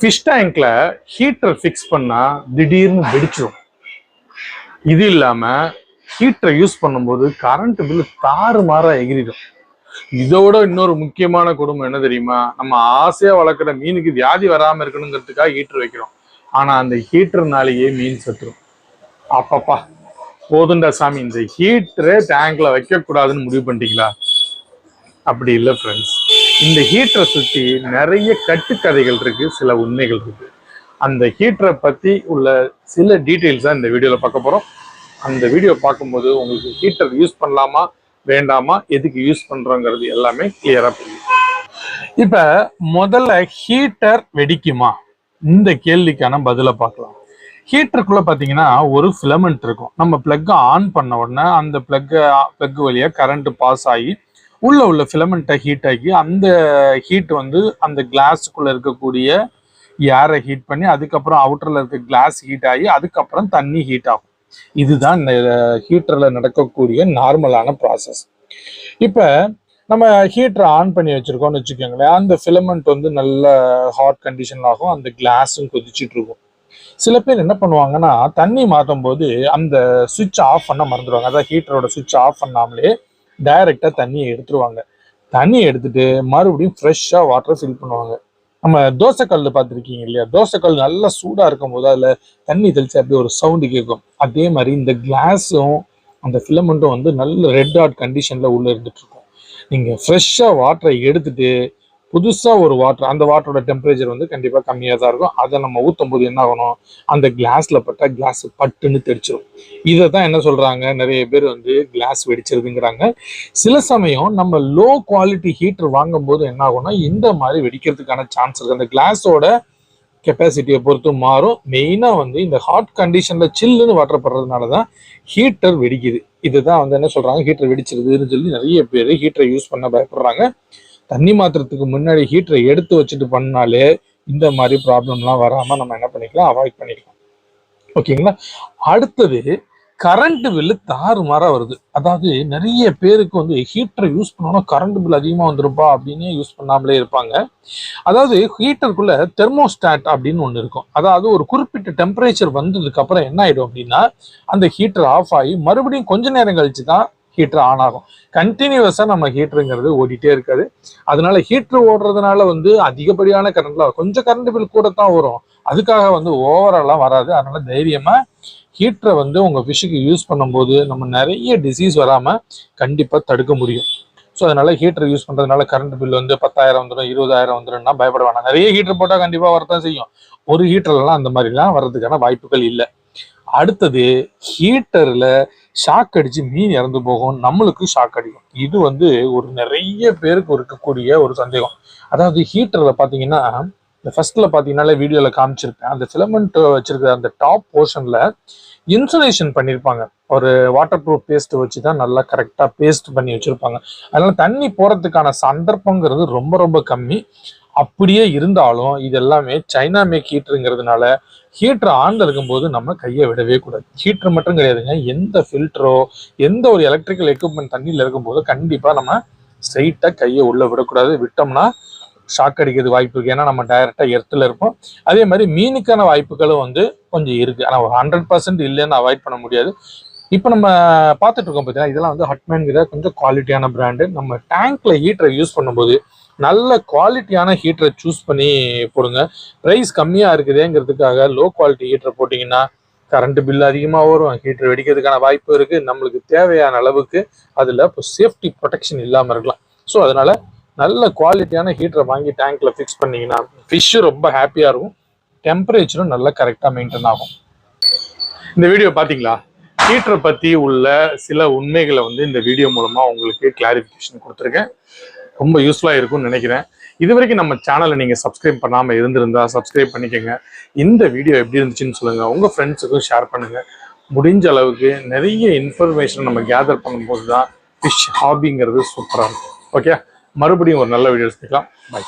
Fish டேங்க்ல heater fix பண்ணா திடீர்னு வெடிச்சிடும். இது இல்லாம ஹீட்டரை யூஸ் பண்ணும்போது கரண்ட் பில் தாறுமாறா எகிரிடும். இதோட இன்னொரு முக்கியமான குடும்பம் என்ன தெரியுமா? நம்ம ஆசையா வளர்க்குற மீனுக்கு வியாதி வராம இருக்கணுங்கிறதுக்காக ஹீட்டர் வைக்கிறோம். ஆனா அந்த ஹீட்டர்னாலேயே மீன் செத்துரும். அப்பப்பா போதுண்டா சாமி, இந்த ஹீட்டரை டேங்க்ல வைக்க கூடாதுன்னு முடிவு பண்ணிட்டீங்களா? அப்படி இல்லை ஃப்ரெண்ட்ஸ். இந்த ஹீட்டரை சுற்றி நிறைய கட்டுக்கதைகள் இருக்கு, சில உண்மைகள் இருக்கு. அந்த ஹீட்டரை பத்தி உள்ள சில டீட்டெயில்ஸ் தான் இந்த வீடியோல பார்க்க போறோம். அந்த வீடியோ பார்க்கும்போது உங்களுக்கு ஹீட்டர் யூஸ் பண்ணலாமா வேண்டாமா, எதுக்கு யூஸ் பண்றோங்கிறது எல்லாமே கிளியரா புரியும். இப்ப முதல்ல ஹீட்டர் வெடிக்குமா, இந்த கேள்விக்கான பதிலை பார்க்கலாம். ஹீட்டருக்குள்ள பாத்தீங்கன்னா ஒரு ஃபிலமெண்ட் இருக்கும். நம்ம பிளக்கை ஆன் பண்ண உடனே அந்த பிளக் வழியா கரண்ட் பாஸ் ஆகி உள்ள ஃபிலமெண்ட்டை ஹீட் ஆகி அந்த ஹீட் வந்து அந்த கிளாஸுக்குள்ள இருக்கக்கூடிய ஏரை ஹீட் பண்ணி அதுக்கப்புறம் அவுட்டர்ல இருக்க கிளாஸ் ஹீட் ஆகி அதுக்கப்புறம் தண்ணி ஹீட் ஆகும். இதுதான் இந்த ஹீட்டர்ல நடக்கக்கூடிய நார்மலான ப்ராசஸ். இப்ப நம்ம ஹீட்டரை ஆன் பண்ணி வச்சிருக்கோம்னு வச்சுக்கோங்களேன், அந்த ஃபிலமெண்ட் வந்து நல்ல ஹாட் கண்டிஷன்ல ஆகும், அந்த கிளாஸும் கொதிச்சுட்டு இருக்கும். சில பேர் என்ன பண்ணுவாங்கன்னா, தண்ணி மாற்றும் போது அந்த சுவிட்ச் ஆஃப் பண்ண மறந்துடுவாங்க. அதாவது ஹீட்டரோட சுவிட்ச் ஆஃப் பண்ணாமலே டைரக்டா தண்ணியை எடுத்துருவாங்க. தண்ணியை எடுத்துட்டு மறுபடியும் ஃப்ரெஷ்ஷா வாட்டரை ஃபில் பண்ணுவாங்க. நம்ம தோசைக்கல் பார்த்துருக்கீங்க இல்லையா? தோசைக்கல் நல்லா சூடா இருக்கும் போது அதுல தண்ணி தெளிச்சு அப்படியே ஒரு சவுண்டு கேட்கும். அதே மாதிரி இந்த கிளாஸும் அந்த ஃபிலமெண்ட்டும் வந்து நல்ல ரெட் ஹாட் கண்டிஷன்ல உள்ள இருந்துட்டு இருக்கும். நீங்க ஃப்ரெஷ்ஷா வாட்டரை எடுத்துட்டு புதுசா ஒரு வாட்டர், அந்த வாட்டரோட டெம்பரேச்சர் வந்து கண்டிப்பா கம்மியா தான் இருக்கும். அதை நம்ம ஊற்றும் போது என்ன ஆகணும், அந்த கிளாஸ்ல பட்டா கிளாஸ் பட்டுன்னு தெரிச்சிடும். இதை தான் என்ன சொல்றாங்க, நிறைய பேர் வந்து கிளாஸ் வெடிச்சிருதுங்கிறாங்க. சில சமயம் நம்ம லோ குவாலிட்டி ஹீட்டர் வாங்கும் போது என்ன ஆகும்னா இந்த மாதிரி வெடிக்கிறதுக்கான சான்ஸ் இருக்கு. அந்த கிளாஸோட கெப்பாசிட்டியை பொறுத்து மாறும். மெயினா வந்து இந்த ஹாட் கண்டிஷன்ல சில்லுன்னு வாட்டர் படுறதுனாலதான் ஹீட்டர் வெடிக்குது. இதுதான் வந்து என்ன சொல்றாங்க, ஹீட்டர் வெடிச்சிருதுன்னு சொல்லி நிறைய பேர் ஹீட்டரை யூஸ் பண்ண பயப்படுறாங்க. தண்ணி மாத்திரத்துக்கு முன்னாடி ஹீட்டரை எடுத்து வச்சுட்டு பண்ணாலே இந்த மாதிரி ப்ராப்ளம்லாம் வராம நம்ம என்ன பண்ணிக்கலாம், அவாய்ட் பண்ணிக்கலாம். ஓகேங்களா? அடுத்தது கரண்ட் பில்லு தாறுமாறா வருது. அதாவது நிறைய பேருக்கு வந்து ஹீட்டரை யூஸ் பண்ணோம்னா கரண்ட் பில் அதிகமா வந்துருப்பா அப்படின்னு யூஸ் பண்ணாமலே இருப்பாங்க. அதாவது ஹீட்டருக்குள்ள தெர்மோஸ்டாட் அப்படின்னு ஒண்ணு இருக்கும். அதாவது ஒரு குறிப்பிட்ட டெம்பரேச்சர் வந்ததுக்கு அப்புறம் என்ன ஆயிடும் அப்படின்னா, அந்த ஹீட்டர் ஆஃப் ஆகி மறுபடியும் கொஞ்ச நேரம் கழிச்சு தான் ஹீட்டர் ஆன் ஆகும். கண்டினியூஸா நம்ம ஹீட்டருங்கிறது ஓடிட்டே இருக்காது. அதனால ஹீட்டர் ஓடுறதுனால வந்து அதிகப்படியான கரண்ட்ல கொஞ்சம் கரண்ட் பில் கூட தான் வரும். அதுக்காக வந்து ஓவராலாம் வராது. அதனால தைரியமா ஹீட்டரை வந்து உங்க ஃபிஷ்ஷுக்கு யூஸ் பண்ணும்போது நம்ம நிறைய டிசீஸ் வராம கண்டிப்பா தடுக்க முடியும். ஸோ அதனால ஹீட்டர் யூஸ் பண்றதுனால கரண்ட் பில் வந்து 10,000 வந்துடும், 20,000 வந்துடும்னா பயப்பட வேணாம். நிறைய ஹீட்டர் போட்டா கண்டிப்பா வரத்தான் செய்யும். ஒரு ஹீட்டர்லாம் அந்த மாதிரிலாம் வர்றதுக்கான வாய்ப்புகள் இல்லை. அடுத்தது ஹீட்டர்ல ஷாக் அடிச்சு மீன் இறந்து போகும், நம்மளுக்கு ஷாக் அடிக்கும். இது வந்து ஒரு நிறைய பேருக்கு இருக்கக்கூடிய ஒரு சந்தேகம். அதாவது ஹீட்டர்ல பாத்தீங்கன்னா, இந்த ஃபர்ஸ்ட்ல பாத்தீங்கன்னாலே வீடியோல காமிச்சிருப்பேன், அந்த ஃபிலமெண்ட் வச்சிருக்கிற அந்த டாப் போர்ஷன்ல இன்சுலேஷன் பண்ணியிருப்பாங்க. ஒரு வாட்டர் ப்ரூஃப் பேஸ்ட் வச்சுதான் நல்லா கரெக்டா பேஸ்ட் பண்ணி வச்சிருப்பாங்க. அதனால தண்ணி போறதுக்கான சந்தர்ப்பங்கிறது ரொம்ப ரொம்ப கம்மி. அப்படியே இருந்தாலும் இது எல்லாமே சைனா மேக் ஹீட்டருங்கிறதுனால ஹீட்டர் ஆன்ல இருக்கும்போது நம்ம கையை விடவே கூடாது. ஹீட்டர் மட்டும் கிடையாதுங்க, எந்த ஃபில்டரோ எந்த ஒரு எலக்ட்ரிக்கல் எக்யூப்மெண்ட் தண்ணியில் இருக்கும்போது கண்டிப்பா நம்ம ஸ்ட்ரைட்டா கையை உள்ள விடக்கூடாது. விட்டோம்னா ஷாக் அடிக்கிறது வாய்ப்பு இருக்கு. ஏன்னா நம்ம டைரக்டா எர்த்துல இருப்போம். அதே மாதிரி மீனுக்கான வாய்ப்புகளும் வந்து கொஞ்சம் இருக்கு. ஆனா 100% இல்லைன்னு அவாய்ட் பண்ண முடியாது. இப்போ நம்ம பார்த்துட்டு இருக்கோம் பார்த்தீங்கன்னா, இதெல்லாம் வந்து ஹட்மேன்கிற கொஞ்சம் குவாலிட்டியான பிராண்டு. நம்ம டேங்க்ல ஹீட்டரை யூஸ் பண்ணும்போது நல்ல குவாலிட்டியான ஹீட்டரை சூஸ் பண்ணி போடுங்க. ப்ரைஸ் கம்மியா இருக்குதுங்கிறதுக்காக லோ குவாலிட்டி ஹீட்டரை போட்டிங்கன்னா கரண்ட் பில் அதிகமாக வரும், ஹீட்டர் வெடிக்கிறதுக்கான வாய்ப்பு இருக்கு. நம்மளுக்கு தேவையான அளவுக்கு அதுல இப்போ சேஃப்டி ப்ரொடெக்ஷன் இல்லாமல் இருக்கலாம். ஸோ அதனால நல்ல குவாலிட்டியான ஹீட்டரை வாங்கி டேங்க்ல ஃபிக்ஸ் பண்ணீங்கன்னா ஃபிஷ்ஷு ரொம்ப ஹாப்பியா இருக்கும், டெம்பரேச்சரும் நல்லா கரெக்டாக மெயின்டைன் ஆகும். இந்த வீடியோ பார்த்தீங்களா? ஹீட்டரை பத்தி உள்ள சில உண்மைகளை வந்து இந்த வீடியோ மூலமா உங்களுக்கு கிளாரிஃபிகேஷன் கொடுத்துருக்கேன். ரொம்ப யூஸ்ஃபுல்லா இருக்கும்னு நினைக்கிறேன். இது வரைக்கும் நம்ம சேனலை நீங்க சப்ஸ்கிரைப் பண்ணாம இருந்திருந்தா சப்ஸ்கிரைப் பண்ணிக்கோங்க. இந்த வீடியோ எப்படி இருந்துச்சுன்னு சொல்லுங்க, உங்க ஃப்ரெண்ட்ஸுக்கும் ஷேர் பண்ணுங்க. முடிஞ்ச அளவுக்கு நிறைய இன்ஃபர்மேஷன் நம்ம கேதர் பண்ணும்போது தான் ஃபிஷ் ஹாபிங்கிறது சூப்பராக இருக்கும். ஓகே, மறுபடியும் ஒரு நல்ல வீடியோ எடுத்துக்கலாம். பை.